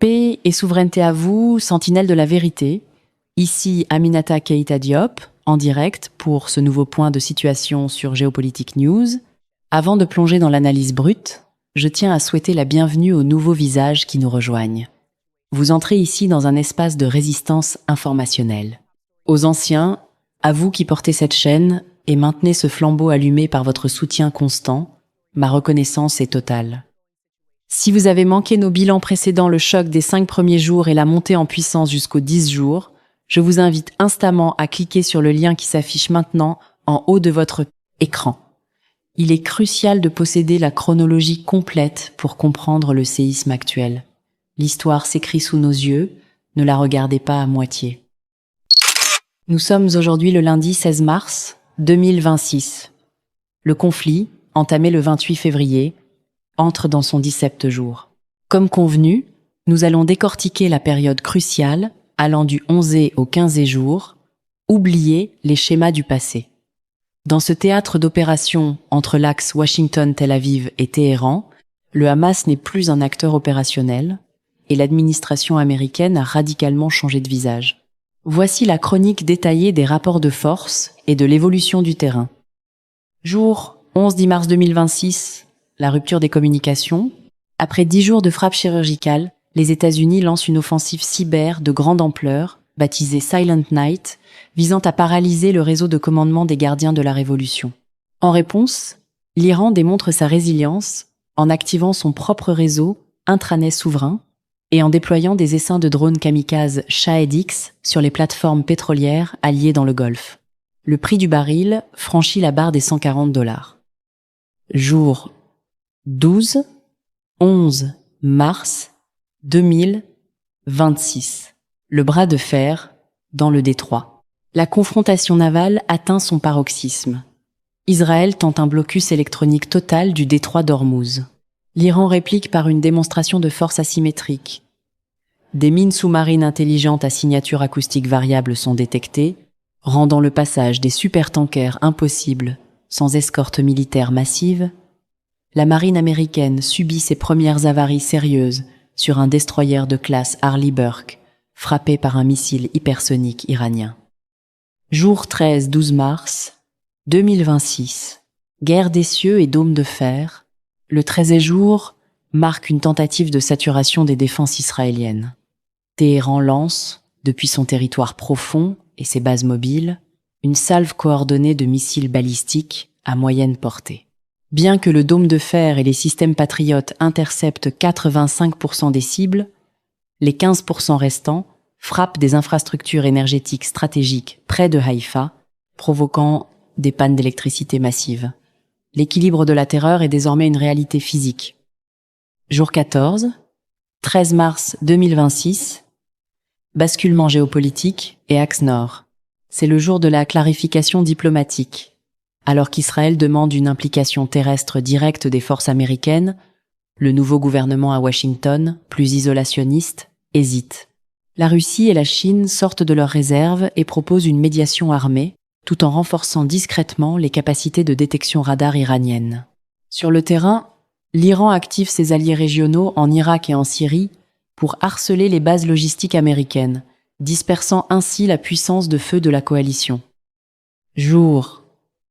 Paix et souveraineté à vous, sentinelle de la vérité. Ici Aminata Keita Diop, en direct pour ce nouveau point de situation sur Géopolitique News. Avant de plonger dans l'analyse brute, je tiens à souhaiter la bienvenue aux nouveaux visages qui nous rejoignent. Vous entrez ici dans un espace de résistance informationnelle. Aux anciens, à vous qui portez cette chaîne et maintenez ce flambeau allumé par votre soutien constant, ma reconnaissance est totale. Si vous avez manqué nos bilans précédents, le choc des 5 premiers jours et la montée en puissance jusqu'aux 10 jours, je vous invite instamment à cliquer sur le lien qui s'affiche maintenant en haut de votre écran. Il est crucial de posséder la chronologie complète pour comprendre le séisme actuel. L'histoire s'écrit sous nos yeux, ne la regardez pas à moitié. Nous sommes aujourd'hui le lundi 16 mars 2026. Le conflit, entamé le 28 février, entre dans son 17e jour. Comme convenu, nous allons décortiquer la période cruciale allant du 11e au 15e jour, oublier les schémas du passé. Dans ce théâtre d'opération entre l'axe Washington-Tel Aviv et Téhéran, le Hamas n'est plus un acteur opérationnel et l'administration américaine a radicalement changé de visage. Voici la chronique détaillée des rapports de force et de l'évolution du terrain. Jour 11-10 mars 2026, la rupture des communications. Après 10 jours de frappes chirurgicales, les États-Unis lancent une offensive cyber de grande ampleur, baptisée Silent Night, visant à paralyser le réseau de commandement des gardiens de la Révolution. En réponse, l'Iran démontre sa résilience en activant son propre réseau intranet souverain et en déployant des essaims de drones kamikazes Shahed-X sur les plateformes pétrolières alliées dans le Golfe. Le prix du baril franchit la barre des $140. Jour 11 mars 2026. Le bras de fer dans le détroit. La confrontation navale atteint son paroxysme. Israël tente un blocus électronique total du détroit d'Ormuz. L'Iran réplique par une démonstration de force asymétrique. Des mines sous-marines intelligentes à signature acoustique variable sont détectées, rendant le passage des supertankers impossible sans escorte militaire massive. La marine américaine subit ses premières avaries sérieuses sur un destroyer de classe Arleigh Burke, frappé par un missile hypersonique iranien. Jour 13-12 mars 2026. Guerre des cieux et dôme de fer. Le 13e jour marque une tentative de saturation des défenses israéliennes. Téhéran lance, depuis son territoire profond et ses bases mobiles, une salve coordonnée de missiles balistiques à moyenne portée. Bien que le dôme de fer et les systèmes patriotes interceptent 85% des cibles, les 15% restants frappent des infrastructures énergétiques stratégiques près de Haïfa, provoquant des pannes d'électricité massives. L'équilibre de la terreur est désormais une réalité physique. Jour 14, 13 mars 2026, basculement géopolitique et axe nord. C'est le jour de la clarification diplomatique. Alors qu'Israël demande une implication terrestre directe des forces américaines, le nouveau gouvernement à Washington, plus isolationniste, hésite. La Russie et la Chine sortent de leurs réserves et proposent une médiation armée, tout en renforçant discrètement les capacités de détection radar iraniennes. Sur le terrain, l'Iran active ses alliés régionaux en Irak et en Syrie pour harceler les bases logistiques américaines, dispersant ainsi la puissance de feu de la coalition. Jour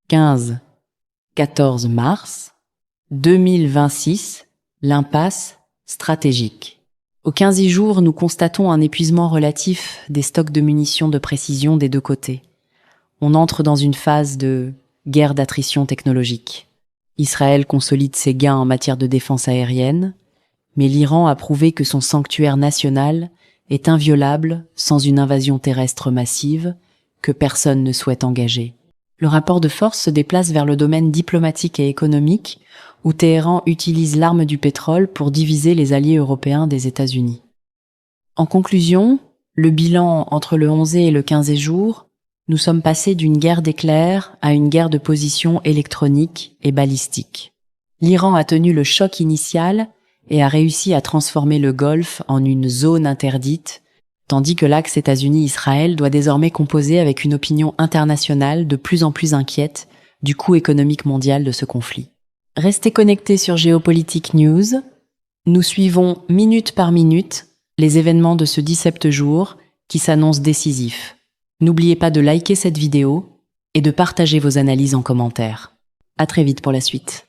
15-14 mars 2026, l'impasse stratégique. Au 15e jour, nous constatons un épuisement relatif des stocks de munitions de précision des deux côtés. On entre dans une phase de guerre d'attrition technologique. Israël consolide ses gains en matière de défense aérienne, mais l'Iran a prouvé que son sanctuaire national est inviolable sans une invasion terrestre massive que personne ne souhaite engager. Le rapport de force se déplace vers le domaine diplomatique et économique, où Téhéran utilise l'arme du pétrole pour diviser les alliés européens des États-Unis. En conclusion, le bilan entre le 11e et le 15e jour, nous sommes passés d'une guerre d'éclairs à une guerre de position électronique et balistique. L'Iran a tenu le choc initial et a réussi à transformer le Golfe en une zone interdite, tandis que l'axe États-Unis-Israël doit désormais composer avec une opinion internationale de plus en plus inquiète du coût économique mondial de ce conflit. Restez connectés sur Géopolitique News. Nous suivons minute par minute les événements de ce 17 jours qui s'annoncent décisifs. N'oubliez pas de liker cette vidéo et de partager vos analyses en commentaire. À très vite pour la suite.